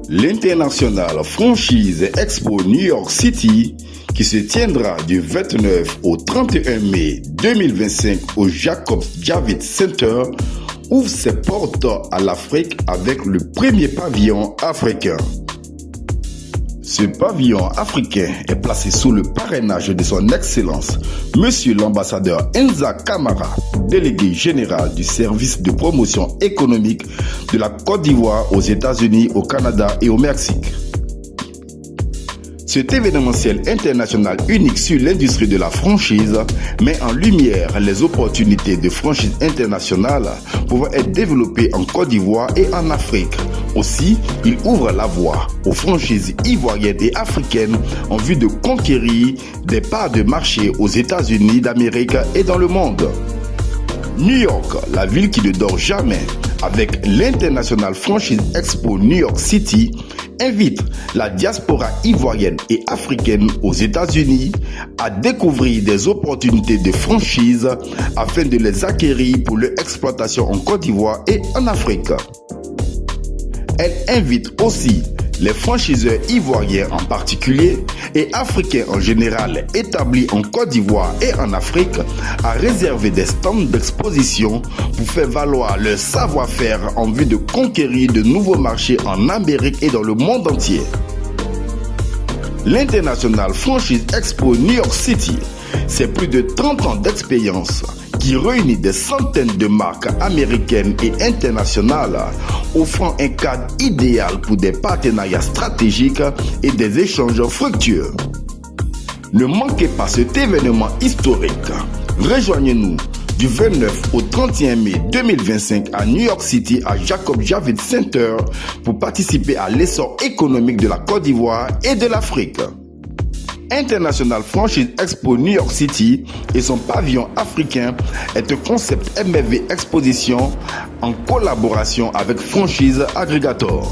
L'International Franchise Expo New York City, qui se tiendra du 29 au 31 mai 2025 au Jacob Javits Center, ouvre ses portes à l'Afrique avec le premier pavillon africain. Ce pavillon africain est placé sous le parrainage de son Excellence, Monsieur l'ambassadeur Enza Camara, délégué général du service de promotion économique de la Côte d'Ivoire aux États-Unis, au Canada et au Mexique. Cet événementiel international unique sur l'industrie de la franchise met en lumière les opportunités de franchise internationale pouvant être développées en Côte d'Ivoire et en Afrique. Aussi, il ouvre la voie aux franchises ivoiriennes et africaines en vue de conquérir des parts de marché aux États-Unis d'Amérique et dans le monde. New York, la ville qui ne dort jamais, avec l'International Franchise Expo New York City, invite la diaspora ivoirienne et africaine aux États-Unis à découvrir des opportunités de franchise afin de les acquérir pour leur exploitation en Côte d'Ivoire et en Afrique. Elle invite aussi les franchiseurs ivoiriens en particulier et africains en général établis en Côte d'Ivoire et en Afrique à réserver des stands d'exposition pour faire valoir leur savoir-faire en vue de conquérir de nouveaux marchés en Amérique et dans le monde entier. L'International Franchise Expo New York City, c'est plus de 30 ans d'expérience qui réunit des centaines de marques américaines et internationales, offrant un cadre idéal pour des partenariats stratégiques et des échanges fructueux. Ne manquez pas cet événement historique. Rejoignez-nous du 29 au 31 mai 2025 à New York City à Jacob Javits Center pour participer à l'essor économique de la Côte d'Ivoire et de l'Afrique. International Franchise Expo New York City et son pavillon africain est un concept MFV Exposition en collaboration avec Franchise Aggregator.